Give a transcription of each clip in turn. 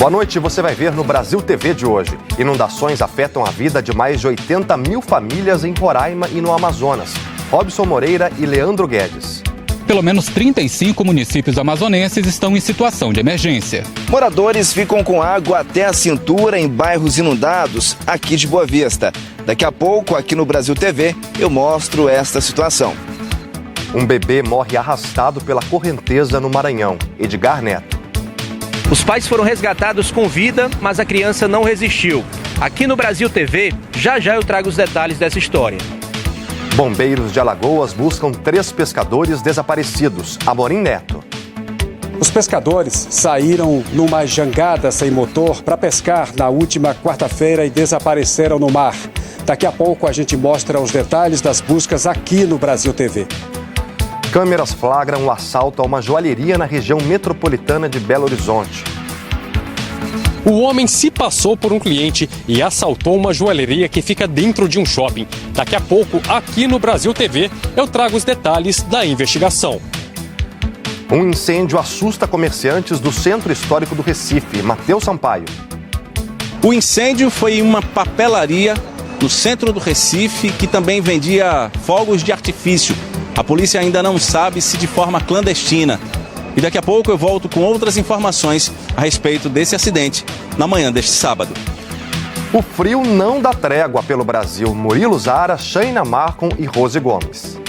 Boa noite, você vai ver no Brasil TV de hoje. Inundações afetam a vida de mais de 80 mil famílias em Roraima e no Amazonas. Robson Moreira e Leandro Guedes. Pelo menos 35 municípios amazonenses estão em situação de emergência. Moradores ficam com água até a cintura em bairros inundados aqui de Boa Vista. Daqui a pouco, aqui no Brasil TV, eu mostro esta situação. Um bebê morre arrastado pela correnteza no Maranhão. Edgar Neto. Os pais foram resgatados com vida, mas a criança não resistiu. Aqui no Brasil TV, já eu trago os detalhes dessa história. Bombeiros de Alagoas buscam 3 pescadores desaparecidos. Amorim Neto. Os pescadores saíram numa jangada sem motor para pescar na última quarta-feira e desapareceram no mar. Daqui a pouco a gente mostra os detalhes das buscas aqui no Brasil TV. Câmeras flagram um assalto a uma joalheria na região metropolitana de Belo Horizonte. O homem se passou por um cliente e assaltou uma joalheria que fica dentro de um shopping. Daqui a pouco, aqui no Brasil TV, eu trago os detalhes da investigação. Um incêndio assusta comerciantes do Centro Histórico do Recife. Matheus Sampaio. O incêndio foi em uma papelaria no centro do Recife que também vendia fogos de artifício. A polícia ainda não sabe se de forma clandestina. E daqui a pouco eu volto com outras informações a respeito desse acidente na manhã deste sábado. O frio não dá trégua pelo Brasil. Murilo Zara, Shaina Marcon e Rose Gomes.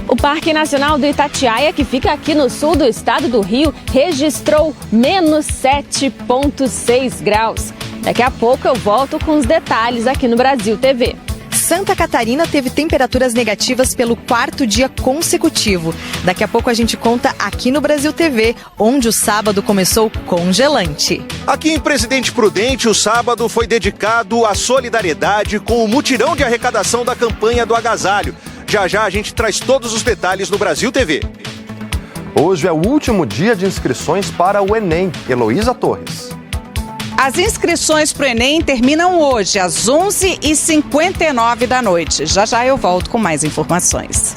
O Parque Nacional do Itatiaia, que fica aqui no sul do estado do Rio, registrou menos 7,6 graus. Daqui a pouco eu volto com os detalhes aqui no Brasil TV. Santa Catarina teve temperaturas negativas pelo 4º dia consecutivo. Daqui a pouco a gente conta aqui no Brasil TV, onde o sábado começou congelante. Aqui em Presidente Prudente, o sábado foi dedicado à solidariedade com o mutirão de arrecadação da campanha do agasalho. Já a gente traz todos os detalhes no Brasil TV. Hoje é o último dia de inscrições para o Enem. Heloísa Torres. As inscrições para o Enem terminam hoje, às 11h59 da noite. Já eu volto com mais informações.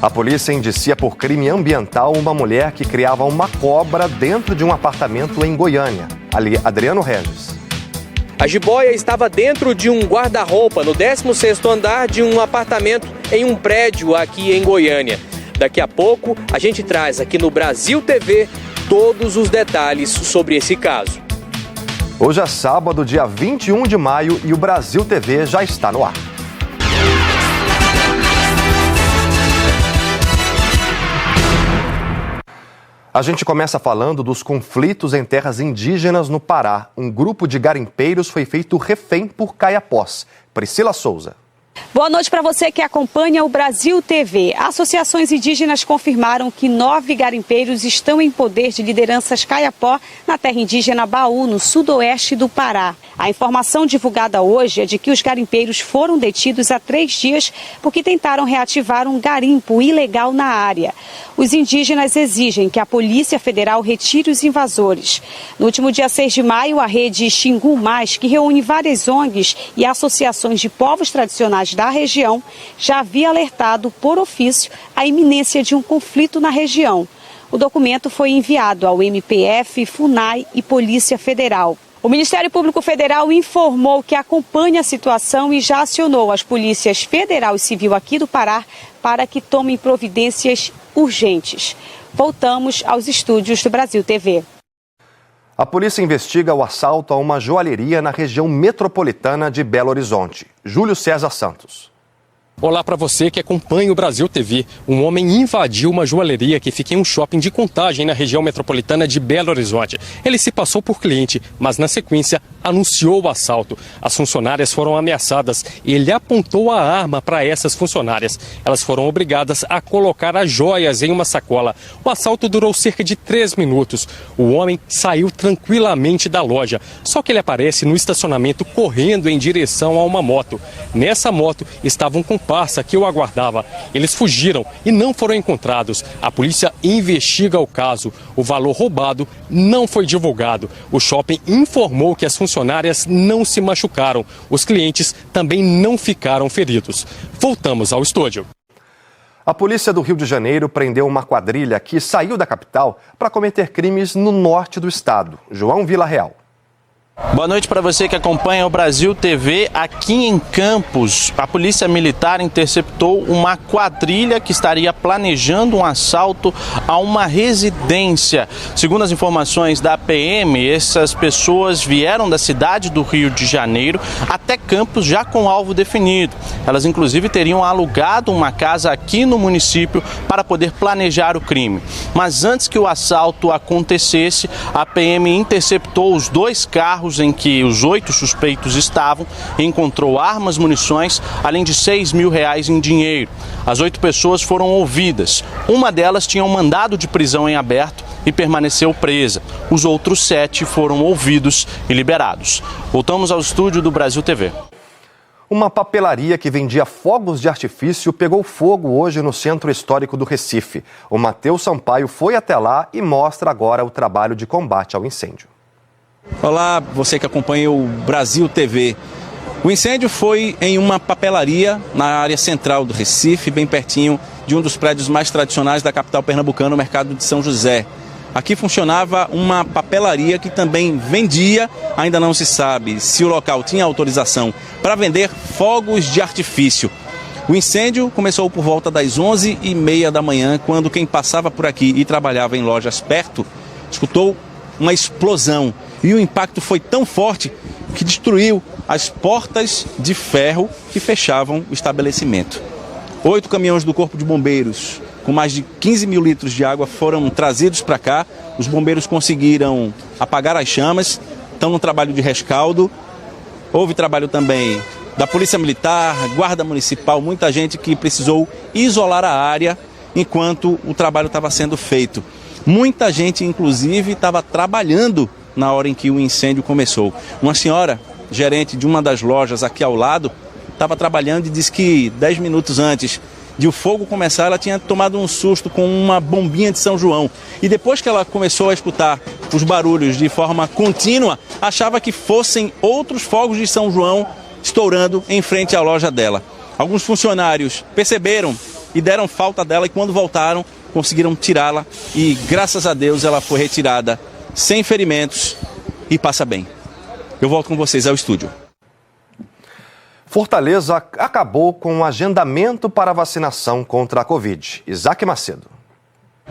A polícia indicia por crime ambiental uma mulher que criava uma cobra dentro de um apartamento em Goiânia. Adriano Regis. A jiboia estava dentro de um guarda-roupa no 16º andar de um apartamento em um prédio aqui em Goiânia. Daqui a pouco a gente traz aqui no Brasil TV todos os detalhes sobre esse caso. Hoje é sábado, dia 21 de maio e o Brasil TV já está no ar. A gente começa falando dos conflitos em terras indígenas no Pará. Um grupo de garimpeiros foi feito refém por caiapós. Priscila Souza. Boa noite para você que acompanha o Brasil TV. Associações indígenas confirmaram que 9 garimpeiros estão em poder de lideranças caiapó na terra indígena Baú, no sudoeste do Pará. A informação divulgada hoje é de que os garimpeiros foram detidos há 3 dias porque tentaram reativar um garimpo ilegal na área. Os indígenas exigem que a Polícia Federal retire os invasores. No último dia 6 de maio, a rede Xingu Mais, que reúne várias ONGs e associações de povos tradicionais da região, já havia alertado por ofício a iminência de um conflito na região. O documento foi enviado ao MPF, FUNAI e Polícia Federal. O Ministério Público Federal informou que acompanha a situação e já acionou as polícias federal e civil aqui do Pará para que tomem providências urgentes. Voltamos aos estúdios do Brasil TV. A polícia investiga o assalto a uma joalheria na região metropolitana de Belo Horizonte. Júlio César Santos. Olá para você que acompanha o Brasil TV. Um homem invadiu uma joalheria que fica em um shopping de Contagem na região metropolitana de Belo Horizonte. Ele se passou por cliente, mas na sequência anunciou o assalto. As funcionárias foram ameaçadas e ele apontou a arma para essas funcionárias. Elas foram obrigadas a colocar as joias em uma sacola. O assalto durou cerca de 3 minutos. O homem saiu tranquilamente da loja, só que ele aparece no estacionamento correndo em direção a uma moto. Nessa moto estava um comparsa que o aguardava. Eles fugiram e não foram encontrados. A polícia investiga o caso. O valor roubado não foi divulgado. O shopping informou que as funcionárias não se machucaram. Os clientes também não ficaram feridos. Voltamos ao estúdio. A polícia do Rio de Janeiro prendeu uma quadrilha que saiu da capital para cometer crimes no norte do estado. João Villarreal. Boa noite para você que acompanha o Brasil TV. Aqui em Campos, a Polícia Militar interceptou uma quadrilha que estaria planejando um assalto a uma residência. Segundo as informações da PM, essas pessoas vieram da cidade do Rio de Janeiro até Campos já com alvo definido. Elas inclusive teriam alugado uma casa aqui no município para poder planejar o crime. Mas antes que o assalto acontecesse, a PM interceptou os 2 carros em que os 8 suspeitos estavam e encontrou armas, munições, além de R$6 mil em dinheiro. As 8 pessoas foram ouvidas. Uma delas tinha um mandado de prisão em aberto e permaneceu presa. Os outros 7 foram ouvidos e liberados. Voltamos ao estúdio do Brasil TV. Uma papelaria que vendia fogos de artifício pegou fogo hoje no centro histórico do Recife. O Matheus Sampaio foi até lá e mostra agora o trabalho de combate ao incêndio. Olá, você que acompanha o Brasil TV. O incêndio foi em uma papelaria na área central do Recife, bem pertinho de um dos prédios mais tradicionais da capital pernambucana, o Mercado de São José. Aqui funcionava uma papelaria que também vendia, ainda não se sabe se o local tinha autorização para vender fogos de artifício. O incêndio começou por volta das 11h30 da manhã, quando quem passava por aqui e trabalhava em lojas perto escutou uma explosão. E o impacto foi tão forte que destruiu as portas de ferro que fechavam o estabelecimento. 8 caminhões do Corpo de Bombeiros, com mais de 15 mil litros de água, foram trazidos para cá. Os bombeiros conseguiram apagar as chamas, estão no trabalho de rescaldo. Houve trabalho também da Polícia Militar, Guarda Municipal, muita gente que precisou isolar a área enquanto o trabalho estava sendo feito. Muita gente, inclusive, estava trabalhando na hora em que o incêndio começou. Uma senhora, gerente de uma das lojas aqui ao lado, estava trabalhando e disse que 10 minutos antes de o fogo começar, ela tinha tomado um susto com uma bombinha de São João. E depois que ela começou a escutar os barulhos de forma contínua, achava que fossem outros fogos de São João estourando em frente à loja dela. Alguns funcionários perceberam e deram falta dela, e quando voltaram, conseguiram tirá-la e, graças a Deus, ela foi retirada sem ferimentos e passa bem. Eu volto com vocês ao estúdio. Fortaleza acabou com o agendamento para vacinação contra a Covid. Isaac Macedo.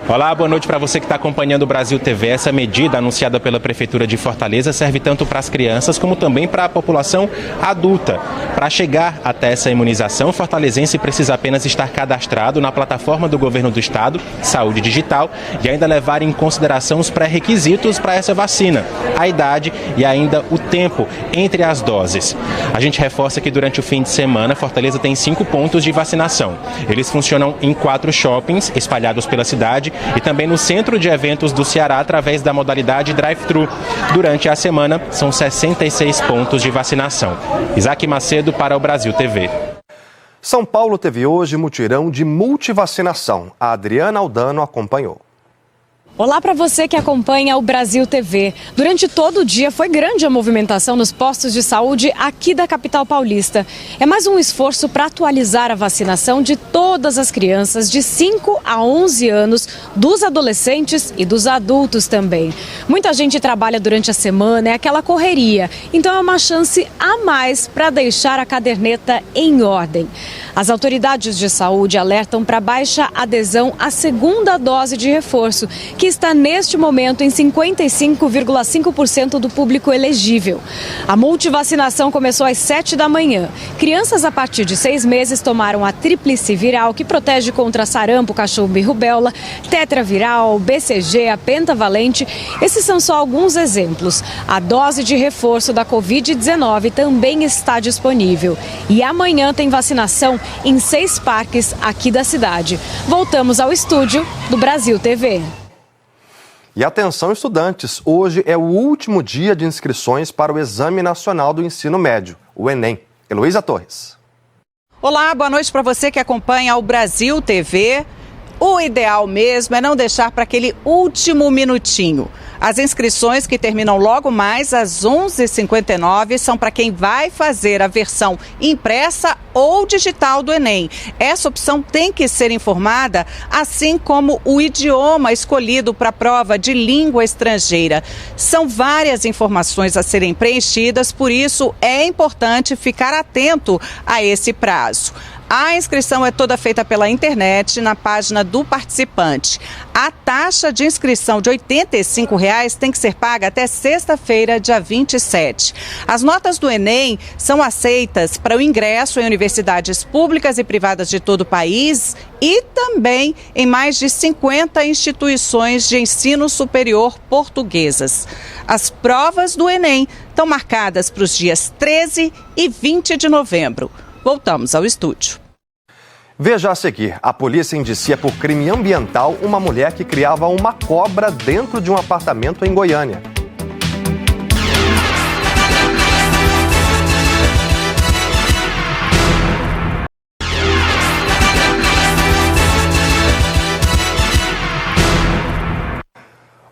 Olá, boa noite para você que está acompanhando o Brasil TV. Essa medida anunciada pela Prefeitura de Fortaleza serve tanto para as crianças como também para a população adulta. Para chegar até essa imunização, o fortalezense precisa apenas estar cadastrado na plataforma do Governo do Estado, Saúde Digital, e ainda levar em consideração os pré-requisitos para essa vacina, a idade e ainda o tempo entre as doses. A gente reforça que durante o fim de semana, Fortaleza tem 5 pontos de vacinação. Eles funcionam em 4 shoppings espalhados pela cidade e também no Centro de Eventos do Ceará através da modalidade drive-thru. Durante a semana, são 66 pontos de vacinação. Isaac Macedo para o Brasil TV. São Paulo teve hoje mutirão de multivacinação. A Adriana Aldano acompanhou. Olá para você que acompanha o Brasil TV. Durante todo o dia foi grande a movimentação nos postos de saúde aqui da capital paulista. É mais um esforço para atualizar a vacinação de todas as crianças de 5 a 11 anos, dos adolescentes e dos adultos também. Muita gente trabalha durante a semana, é aquela correria. Então é uma chance a mais para deixar a caderneta em ordem. As autoridades de saúde alertam para baixa adesão à segunda dose de reforço, que está neste momento em 55,5% do público elegível. A multivacinação começou às 7 da manhã. Crianças a partir de 6 meses tomaram a tríplice viral, que protege contra sarampo, cachumba e rubéola, tetraviral, BCG, a pentavalente. Esses são só alguns exemplos. A dose de reforço da Covid-19 também está disponível. E amanhã tem vacinação em 6 parques aqui da cidade. Voltamos ao estúdio do Brasil TV. E atenção, estudantes, hoje é o último dia de inscrições para o Exame Nacional do Ensino Médio, o Enem. Heloísa Torres. Olá, boa noite para você que acompanha o Brasil TV. O ideal mesmo é não deixar para aquele último minutinho. As inscrições, que terminam logo mais às 11h59, são para quem vai fazer a versão impressa ou digital do Enem. Essa opção tem que ser informada, assim como o idioma escolhido para a prova de língua estrangeira. São várias informações a serem preenchidas, por isso é importante ficar atento a esse prazo. A inscrição é toda feita pela internet, na página do participante. A taxa de inscrição de R$ 85,00 tem que ser paga até sexta-feira, dia 27. As notas do Enem são aceitas para o ingresso em universidades públicas e privadas de todo o país e também em mais de 50 instituições de ensino superior portuguesas. As provas do Enem estão marcadas para os dias 13 e 20 de novembro. Voltamos ao estúdio. Veja a seguir, a polícia indicia por crime ambiental uma mulher que criava uma cobra dentro de um apartamento em Goiânia.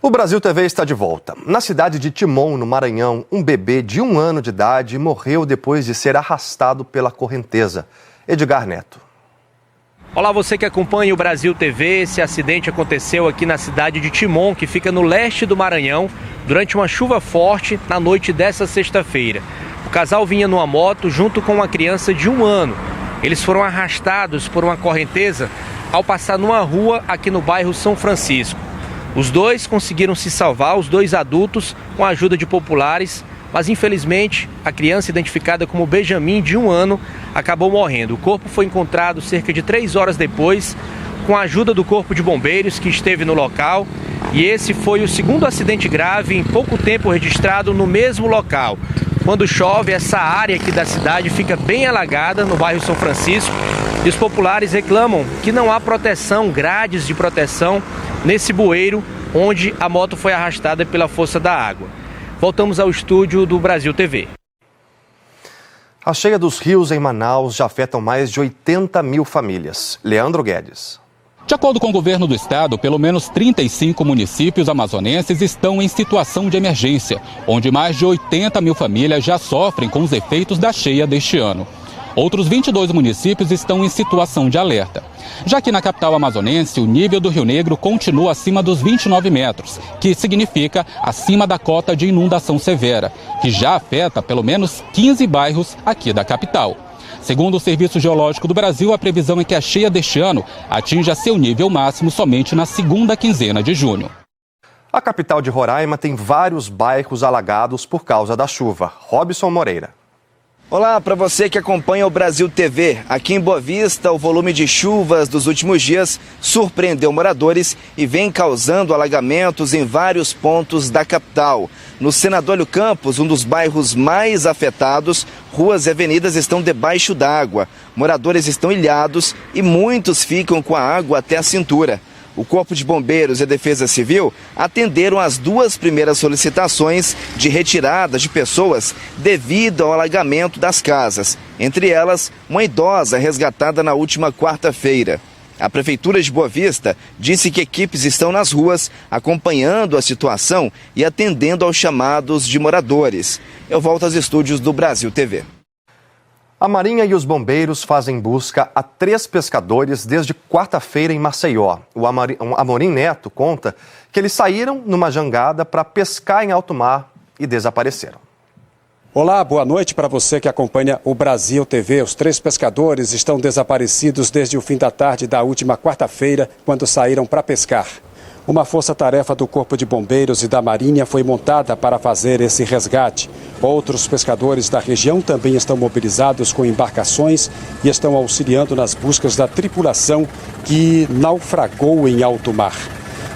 O Brasil TV está de volta. Na cidade de Timon, no Maranhão, um bebê de 1 ano de idade morreu depois de ser arrastado pela correnteza. Edgar Neto. Olá, você que acompanha o Brasil TV. Esse acidente aconteceu aqui na cidade de Timon, que fica no leste do Maranhão, durante uma chuva forte na noite dessa sexta-feira. O casal vinha numa moto junto com uma criança de 1 ano. Eles foram arrastados por uma correnteza ao passar numa rua aqui no bairro São Francisco. Os dois conseguiram se salvar, os 2 adultos, com a ajuda de populares, mas infelizmente a criança, identificada como Benjamin, de 1 ano, acabou morrendo. O corpo foi encontrado cerca de 3 horas depois, com a ajuda do Corpo de Bombeiros, que esteve no local. E esse foi o segundo acidente grave em pouco tempo registrado no mesmo local. Quando chove, essa área aqui da cidade fica bem alagada, no bairro São Francisco, e os populares reclamam que não há proteção, grades de proteção, nesse bueiro onde a moto foi arrastada pela força da água. Voltamos ao estúdio do Brasil TV. A cheia dos rios em Manaus já afetam mais de 80 mil famílias. Leandro Guedes. De acordo com o governo do estado, pelo menos 35 municípios amazonenses estão em situação de emergência, onde mais de 80 mil famílias já sofrem com os efeitos da cheia deste ano. Outros 22 municípios estão em situação de alerta. Já que na capital amazonense, o nível do Rio Negro continua acima dos 29 metros, que significa acima da cota de inundação severa, que já afeta pelo menos 15 bairros aqui da capital. Segundo o Serviço Geológico do Brasil, a previsão é que a cheia deste ano atinja seu nível máximo somente na segunda quinzena de junho. A capital de Roraima tem vários bairros alagados por causa da chuva. Robson Moreira. Olá, para você que acompanha o Brasil TV. Aqui em Boa Vista, o volume de chuvas dos últimos dias surpreendeu moradores e vem causando alagamentos em vários pontos da capital. No Senador Hélio Campos, um dos bairros mais afetados, ruas e avenidas estão debaixo d'água. Moradores estão ilhados e muitos ficam com a água até a cintura. O Corpo de Bombeiros e a Defesa Civil atenderam as 2 primeiras solicitações de retirada de pessoas devido ao alagamento das casas. Entre elas, uma idosa resgatada na última quarta-feira. A Prefeitura de Boa Vista disse que equipes estão nas ruas acompanhando a situação e atendendo aos chamados de moradores. Eu volto aos estúdios do Brasil TV. A Marinha e os bombeiros fazem busca a 3 pescadores desde quarta-feira em Maceió. O Amorim Neto conta que eles saíram numa jangada para pescar em alto mar e desapareceram. Olá, boa noite para você que acompanha o Brasil TV. Os 3 pescadores estão desaparecidos desde o fim da tarde da última quarta-feira, quando saíram para pescar. Uma força-tarefa do Corpo de Bombeiros e da Marinha foi montada para fazer esse resgate. Outros pescadores da região também estão mobilizados com embarcações e estão auxiliando nas buscas da tripulação que naufragou em alto mar.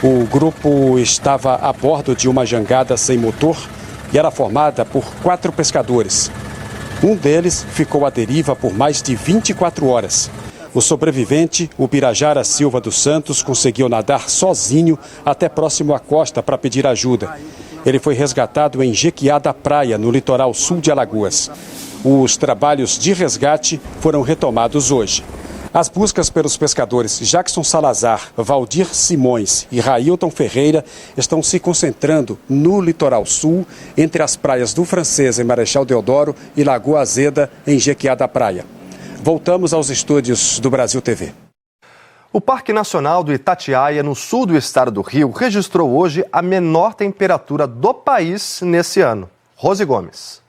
O grupo estava a bordo de uma jangada sem motor e era formada por 4 pescadores. Um deles ficou à deriva por mais de 24 horas. O sobrevivente, o Birajara Silva dos Santos, conseguiu nadar sozinho até próximo à costa para pedir ajuda. Ele foi resgatado em Jequiá da Praia, no litoral sul de Alagoas. Os trabalhos de resgate foram retomados hoje. As buscas pelos pescadores Jackson Salazar, Valdir Simões e Railton Ferreira estão se concentrando no litoral sul, entre as praias do Francesa, em Marechal Deodoro, e Lagoa Azeda, em Jequiá da Praia. Voltamos aos estúdios do Brasil TV. O Parque Nacional do Itatiaia, no sul do estado do Rio, registrou hoje a menor temperatura do país nesse ano. Rose Gomes.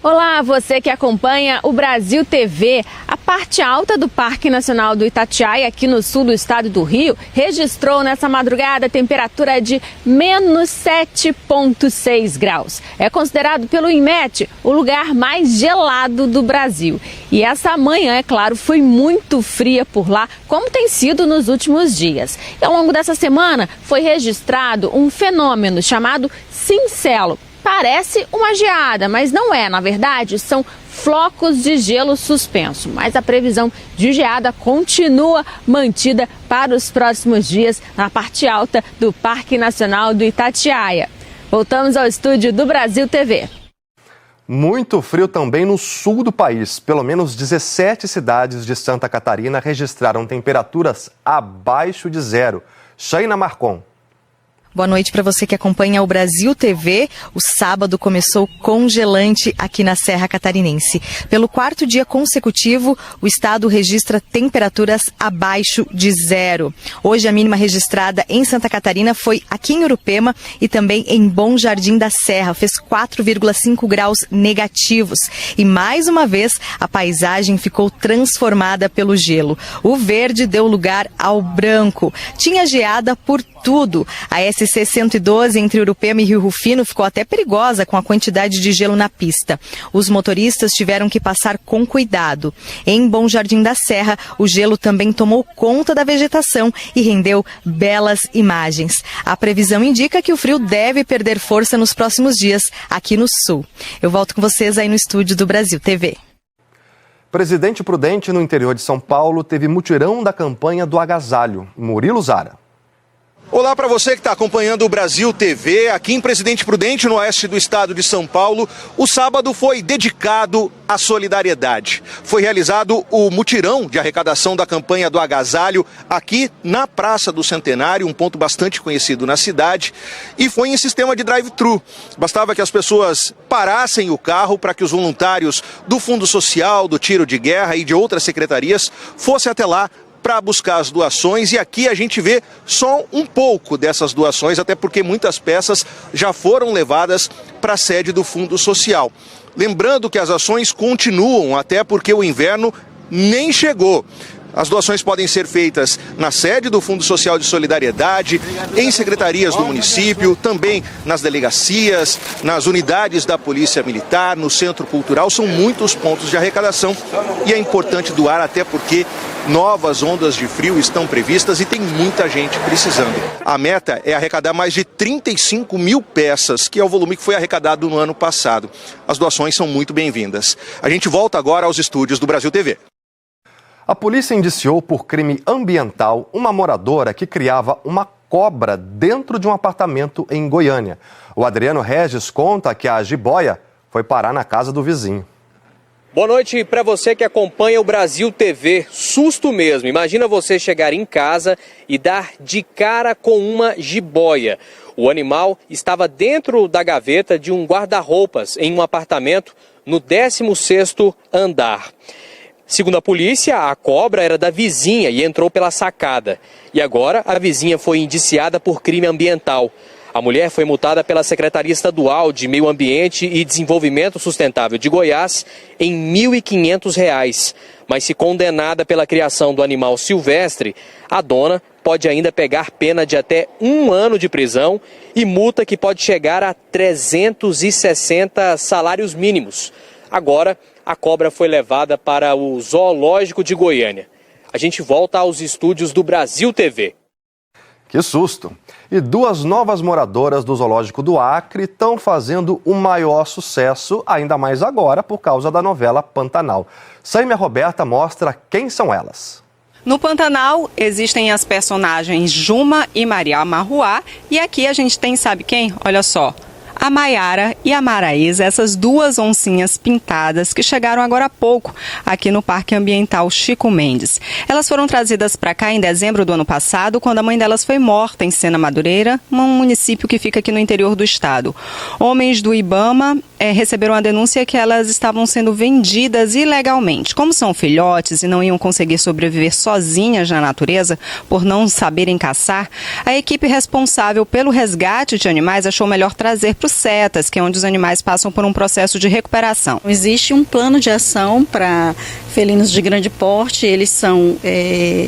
Olá, você que acompanha o Brasil TV. A parte alta do Parque Nacional do Itatiaia, aqui no sul do estado do Rio, registrou nessa madrugada temperatura de menos 7,6 graus. É considerado pelo INMET o lugar mais gelado do Brasil. E essa manhã, é claro, foi muito fria por lá, como tem sido nos últimos dias. E ao longo dessa semana foi registrado um fenômeno chamado cincelo. Parece uma geada, mas não é. Na verdade, são flocos de gelo suspenso. Mas a previsão de geada continua mantida para os próximos dias na parte alta do Parque Nacional do Itatiaia. Voltamos ao estúdio do Brasil TV. Muito frio também no sul do país. Pelo menos 17 cidades de Santa Catarina registraram temperaturas abaixo de zero. Shaina Marcon. Boa noite para você que acompanha o Brasil TV. O sábado começou congelante aqui na Serra Catarinense. Pelo quarto dia consecutivo, o estado registra temperaturas abaixo de zero. Hoje a mínima registrada em Santa Catarina foi aqui em Urupema e também em Bom Jardim da Serra. Fez 4,5 graus negativos. E mais uma vez a paisagem ficou transformada pelo gelo. O verde deu lugar ao branco. Tinha geada por tudo. A SC-112 entre Urupema e Rio Rufino ficou até perigosa com a quantidade de gelo na pista. Os motoristas tiveram que passar com cuidado. Em Bom Jardim da Serra, o gelo também tomou conta da vegetação e rendeu belas imagens. A previsão indica que o frio deve perder força nos próximos dias aqui no sul. Eu volto com vocês aí no estúdio do Brasil TV. Presidente Prudente, no interior de São Paulo, teve mutirão da campanha do agasalho. Murilo Zara. Olá para você que está acompanhando o Brasil TV. Aqui em Presidente Prudente, no oeste do estado de São Paulo, o sábado foi dedicado à solidariedade. Foi realizado o mutirão de arrecadação da campanha do agasalho aqui na Praça do Centenário, um ponto bastante conhecido na cidade, e foi em sistema de drive-thru. Bastava que as pessoas parassem o carro para que os voluntários do Fundo Social, do Tiro de Guerra e de outras secretarias fossem até lá para buscar as doações, e aqui a gente vê só um pouco dessas doações, até porque muitas peças já foram levadas para a sede do Fundo Social. Lembrando que as ações continuam, até porque o inverno nem chegou. As doações podem ser feitas na sede do Fundo Social de Solidariedade, em secretarias do município, também nas delegacias, nas unidades da Polícia Militar, no Centro Cultural. São muitos pontos de arrecadação e é importante doar, até porque novas ondas de frio estão previstas e tem muita gente precisando. A meta é arrecadar mais de 35 mil peças, que é o volume que foi arrecadado no ano passado. As doações são muito bem-vindas. A gente volta agora aos estúdios do Brasil TV. A polícia indiciou por crime ambiental uma moradora que criava uma cobra dentro de um apartamento em Goiânia. O Adriano Regis conta que a jiboia foi parar na casa do vizinho. Boa noite para você que acompanha o Brasil TV. Susto mesmo. Imagina você chegar em casa e dar de cara com uma jiboia. O animal estava dentro da gaveta de um guarda-roupas em um apartamento no 16º andar. Segundo a polícia, a cobra era da vizinha e entrou pela sacada. E agora a vizinha foi indiciada por crime ambiental. A mulher foi multada pela Secretaria Estadual de Meio Ambiente e Desenvolvimento Sustentável de Goiás em R$ 1.500. Mas se condenada pela criação do animal silvestre, a dona pode ainda pegar pena de até 1 ano de prisão e multa que pode chegar a 360 salários mínimos. Agora, a cobra foi levada para o Zoológico de Goiânia. A gente volta aos estúdios do Brasil TV. Que susto! E 2 novas moradoras do Zoológico do Acre estão fazendo o maior sucesso, ainda mais agora, por causa da novela Pantanal. Saímia Roberta mostra quem são elas. No Pantanal existem as personagens Juma e Maria Marruá, e aqui a gente tem, sabe quem? Olha só, A Maiara e a Maraísa, essas duas oncinhas pintadas que chegaram agora há pouco aqui no Parque Ambiental Chico Mendes. Elas foram trazidas para cá em dezembro do ano passado, quando a mãe delas foi morta em Sena Madureira, um município que fica aqui no interior do estado. Homens do IBAMA receberam a denúncia que elas estavam sendo vendidas ilegalmente. Como são filhotes e não iam conseguir sobreviver sozinhas na natureza, por não saberem caçar, a equipe responsável pelo resgate de animais achou melhor trazer para o CETAS, que é onde os animais passam por um processo de recuperação. Existe um plano de ação para felinos de grande porte, eles são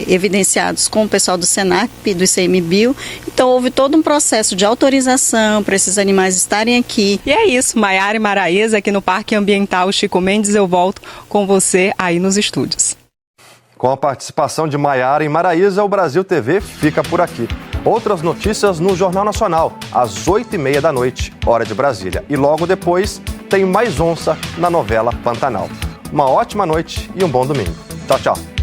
evidenciados com o pessoal do SENAC e do ICMBio, então houve todo um processo de autorização para esses animais estarem aqui. E é isso, Maiara e Maraísa, aqui no Parque Ambiental Chico Mendes, eu volto com você aí nos estúdios. Com a participação de Maiara e Maraísa, o Brasil TV fica por aqui. Outras notícias no Jornal Nacional, às 8h30 da noite, hora de Brasília. E logo depois, tem mais onça na novela Pantanal. Uma ótima noite e um bom domingo. Tchau, tchau.